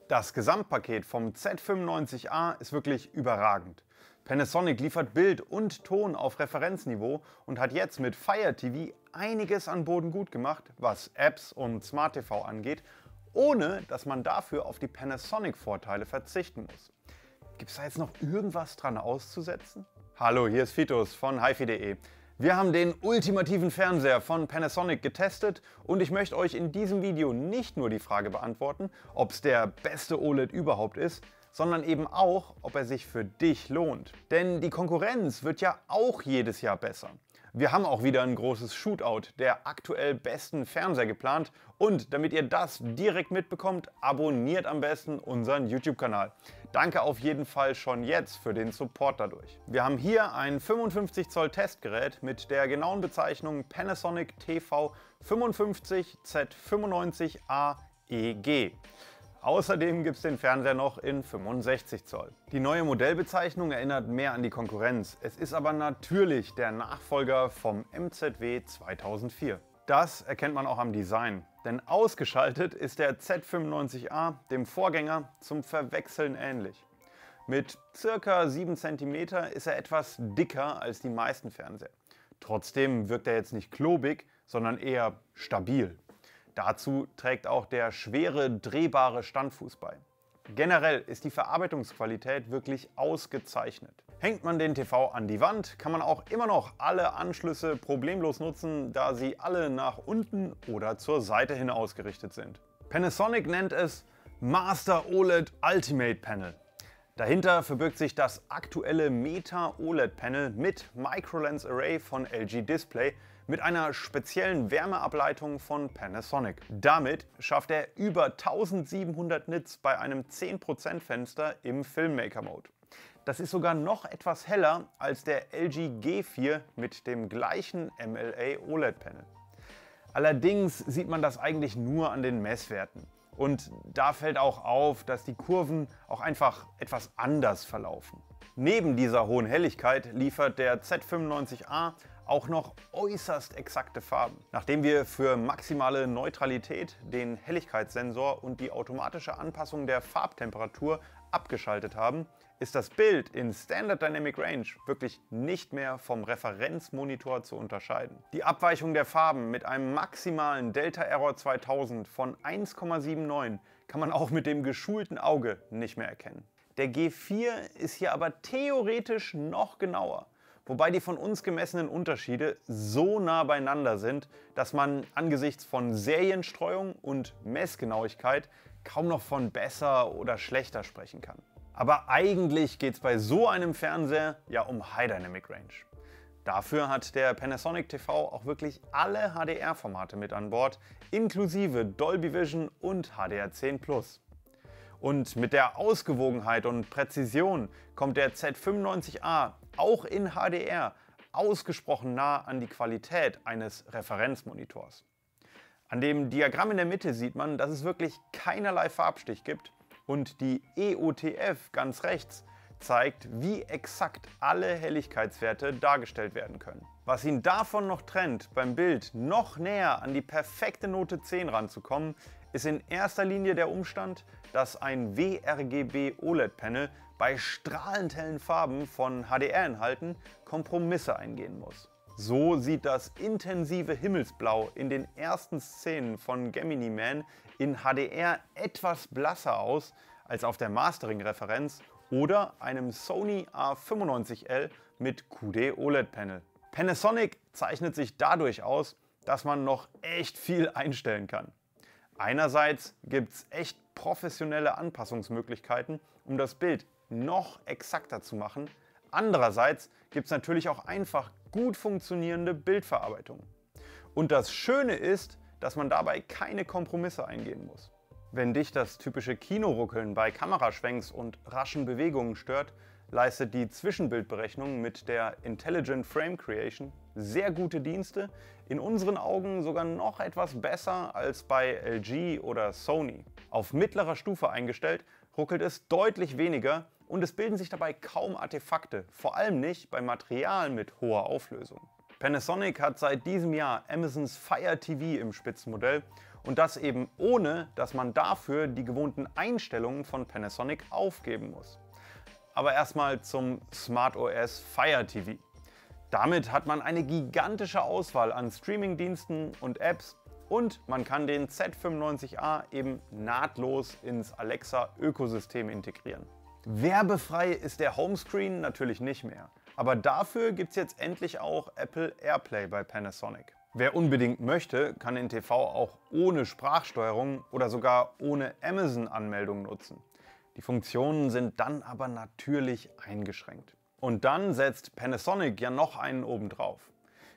Das Gesamtpaket vom Z95A ist wirklich überragend. Panasonic liefert Bild und Ton auf Referenzniveau und hat jetzt mit Fire TV einiges an Boden gut gemacht, was Apps und Smart TV angeht, ohne dass man dafür auf die Panasonic-Vorteile verzichten muss. Gibt es da jetzt noch irgendwas dran auszusetzen? Hallo, hier ist Fitus von hifi.de. Wir haben den ultimativen Fernseher von Panasonic getestet und ich möchte euch in diesem Video nicht nur die Frage beantworten, ob es der beste OLED überhaupt ist, sondern eben auch, ob er sich für dich lohnt. Denn die Konkurrenz wird ja auch jedes Jahr besser. Wir haben auch wieder ein großes Shootout der aktuell besten Fernseher geplant und damit ihr das direkt mitbekommt, abonniert am besten unseren YouTube-Kanal. Danke auf jeden Fall schon jetzt für den Support dadurch. Wir haben hier ein 55 Zoll Testgerät mit der genauen Bezeichnung Panasonic TV 55 Z95A EG. Außerdem gibt es den Fernseher noch in 65 Zoll. Die neue Modellbezeichnung erinnert mehr an die Konkurrenz. Es ist aber natürlich der Nachfolger vom MZW 2004. Das erkennt man auch am Design. Denn ausgeschaltet ist der Z95A dem Vorgänger zum Verwechseln ähnlich. Mit ca. 7 cm ist er etwas dicker als die meisten Fernseher. Trotzdem wirkt er jetzt nicht klobig, sondern eher stabil. Dazu trägt auch der schwere, drehbare Standfuß bei. Generell ist die Verarbeitungsqualität wirklich ausgezeichnet. Hängt man den TV an die Wand, kann man auch immer noch alle Anschlüsse problemlos nutzen, da sie alle nach unten oder zur Seite hin ausgerichtet sind. Panasonic nennt es Master OLED Ultimate Panel. Dahinter verbirgt sich das aktuelle Meta OLED Panel mit Microlens Array von LG Display mit einer speziellen Wärmeableitung von Panasonic. Damit schafft er über 1700 Nits bei einem 10% Fenster im Filmmaker Mode. Das ist sogar noch etwas heller als der LG G4 mit dem gleichen MLA OLED Panel. Allerdings sieht man das eigentlich nur an den Messwerten. Und da fällt auch auf, dass die Kurven auch einfach etwas anders verlaufen. Neben dieser hohen Helligkeit liefert der Z95A auch noch äußerst exakte Farben. Nachdem wir für maximale Neutralität den Helligkeitssensor und die automatische Anpassung der Farbtemperatur abgeschaltet haben, ist das Bild in Standard Dynamic Range wirklich nicht mehr vom Referenzmonitor zu unterscheiden. Die Abweichung der Farben mit einem maximalen Delta Error 2000 von 1,79 kann man auch mit dem geschulten Auge nicht mehr erkennen. Der G4 ist hier aber theoretisch noch genauer, wobei die von uns gemessenen Unterschiede so nah beieinander sind, dass man angesichts von Serienstreuung und Messgenauigkeit kaum noch von besser oder schlechter sprechen kann. Aber eigentlich geht es bei so einem Fernseher ja um High Dynamic Range. Dafür hat der Panasonic TV auch wirklich alle HDR-Formate mit an Bord, inklusive Dolby Vision und HDR10 Plus. Und mit der Ausgewogenheit und Präzision kommt der Z95A auch in HDR ausgesprochen nah an die Qualität eines Referenzmonitors. An dem Diagramm in der Mitte sieht man, dass es wirklich keinerlei Farbstich gibt und die EOTF ganz rechts zeigt, wie exakt alle Helligkeitswerte dargestellt werden können. Was ihn davon noch trennt, beim Bild noch näher an die perfekte Note 10 ranzukommen, ist in erster Linie der Umstand, dass ein WRGB OLED-Panel bei strahlend hellen Farben von HDR-Inhalten Kompromisse eingehen muss. So sieht das intensive Himmelsblau in den ersten Szenen von Gemini Man in HDR etwas blasser aus als auf der Mastering-Referenz oder einem Sony A95L mit QD OLED-Panel. Panasonic zeichnet sich dadurch aus, dass man noch echt viel einstellen kann. Einerseits gibt es echt professionelle Anpassungsmöglichkeiten, um das Bild noch exakter zu machen. Andererseits gibt es natürlich auch einfach gut funktionierende Bildverarbeitung. Und das Schöne ist, dass man dabei keine Kompromisse eingehen muss. Wenn dich das typische Kinoruckeln bei Kameraschwenks und raschen Bewegungen stört, leistet die Zwischenbildberechnung mit der Intelligent Frame Creation sehr gute Dienste, in unseren Augen sogar noch etwas besser als bei LG oder Sony. Auf mittlerer Stufe eingestellt ruckelt es deutlich weniger und es bilden sich dabei kaum Artefakte, vor allem nicht bei Material mit hoher Auflösung. Panasonic hat seit diesem Jahr Amazons Fire TV im Spitzenmodell und das eben ohne, dass man dafür die gewohnten Einstellungen von Panasonic aufgeben muss. Aber erstmal zum SmartOS Fire TV. Damit hat man eine gigantische Auswahl an Streamingdiensten und Apps und man kann den Z95A eben nahtlos ins Alexa-Ökosystem integrieren. Werbefrei ist der Homescreen natürlich nicht mehr, aber dafür gibt es jetzt endlich auch Apple AirPlay bei Panasonic. Wer unbedingt möchte, kann den TV auch ohne Sprachsteuerung oder sogar ohne Amazon-Anmeldung nutzen. Die Funktionen sind dann aber natürlich eingeschränkt. Und dann setzt Panasonic ja noch einen obendrauf.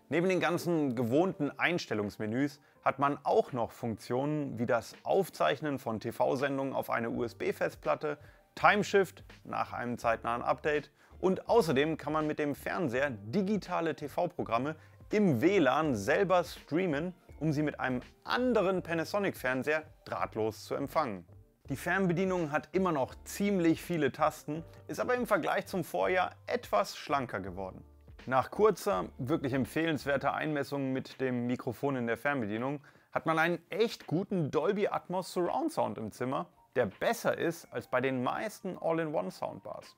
Neben den ganzen gewohnten Einstellungsmenüs hat man auch noch Funktionen wie das Aufzeichnen von TV-Sendungen auf eine USB-Festplatte, Timeshift nach einem zeitnahen Update und außerdem kann man mit dem Fernseher digitale TV-Programme im WLAN selber streamen, um sie mit einem anderen Panasonic-Fernseher drahtlos zu empfangen. Die Fernbedienung hat immer noch ziemlich viele Tasten, ist aber im Vergleich zum Vorjahr etwas schlanker geworden. Nach kurzer, wirklich empfehlenswerter Einmessung mit dem Mikrofon in der Fernbedienung hat man einen echt guten Dolby Atmos Surround Sound im Zimmer, der besser ist als bei den meisten All-in-One Soundbars.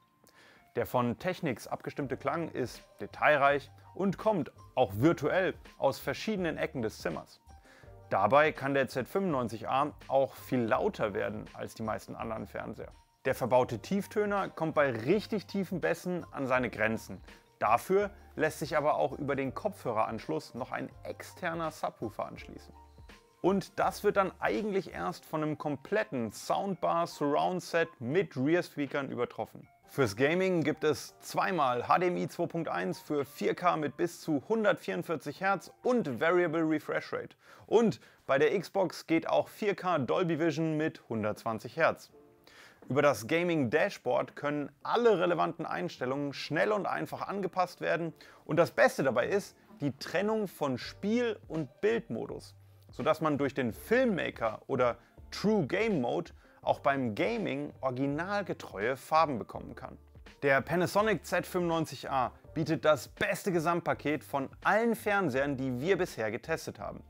Der von Technics abgestimmte Klang ist detailreich und kommt, auch virtuell, aus verschiedenen Ecken des Zimmers. Dabei kann der Z95A auch viel lauter werden als die meisten anderen Fernseher. Der verbaute Tieftöner kommt bei richtig tiefen Bässen an seine Grenzen. Dafür lässt sich aber auch über den Kopfhöreranschluss noch ein externer Subwoofer anschließen. Und das wird dann eigentlich erst von einem kompletten Soundbar Surround Set mit Rear-Speakern übertroffen. Fürs Gaming gibt es zweimal HDMI 2.1 für 4K mit bis zu 144 Hz und Variable Refresh Rate. Und bei der Xbox geht auch 4K Dolby Vision mit 120 Hz. Über das Gaming Dashboard können alle relevanten Einstellungen schnell und einfach angepasst werden. Und das Beste dabei ist die Trennung von Spiel- und Bildmodus, sodass man durch den Filmmaker oder True Game Mode auch beim Gaming originalgetreue Farben bekommen kann. Der Panasonic Z95A bietet das beste Gesamtpaket von allen Fernsehern, die wir bisher getestet haben.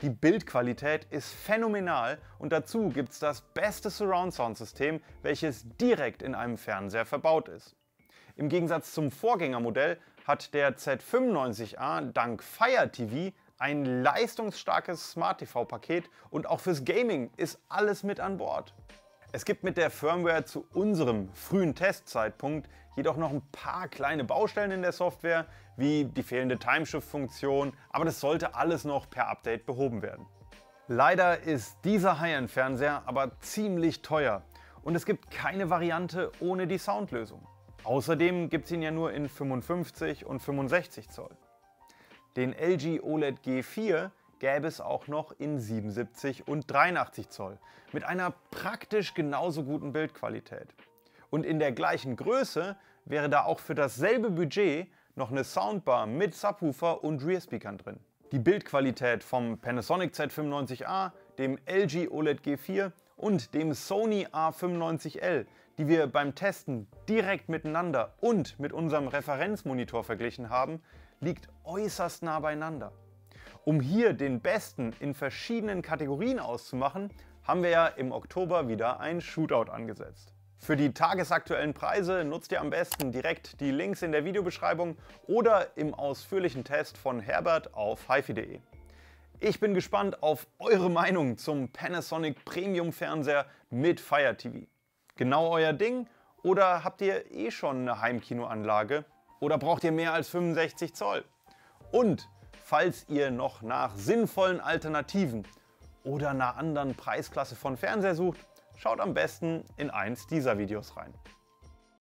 Die Bildqualität ist phänomenal und dazu gibt es das beste Surround Sound System, welches direkt in einem Fernseher verbaut ist. Im Gegensatz zum Vorgängermodell hat der Z95A dank Fire TV ein leistungsstarkes Smart TV-Paket und auch fürs Gaming ist alles mit an Bord. Es gibt mit der Firmware zu unserem frühen Testzeitpunkt jedoch noch ein paar kleine Baustellen in der Software, wie die fehlende Timeshift-Funktion, aber das sollte alles noch per Update behoben werden. Leider ist dieser High-End-Fernseher aber ziemlich teuer und es gibt keine Variante ohne die Soundlösung. Außerdem gibt es ihn ja nur in 55 und 65 Zoll. Den LG OLED G4 gäbe es auch noch in 77 und 83 Zoll mit einer praktisch genauso guten Bildqualität. Und in der gleichen Größe wäre da auch für dasselbe Budget noch eine Soundbar mit Subwoofer und Rear-Speakern drin. Die Bildqualität vom Panasonic Z95A, dem LG OLED G4 und dem Sony A95L, die wir beim Testen direkt miteinander und mit unserem Referenzmonitor verglichen haben, liegt äußerst nah beieinander. Um hier den Besten in verschiedenen Kategorien auszumachen, haben wir ja im Oktober wieder ein Shootout angesetzt. Für die tagesaktuellen Preise nutzt ihr am besten direkt die Links in der Videobeschreibung oder im ausführlichen Test von Herbert auf hifi.de. Ich bin gespannt auf eure Meinung zum Panasonic Premium Fernseher mit Fire TV. Genau euer Ding oder habt ihr eh schon eine Heimkinoanlage oder braucht ihr mehr als 65 Zoll? Und falls ihr noch nach sinnvollen Alternativen oder einer anderen Preisklasse von Fernseher sucht, schaut am besten in eins dieser Videos rein.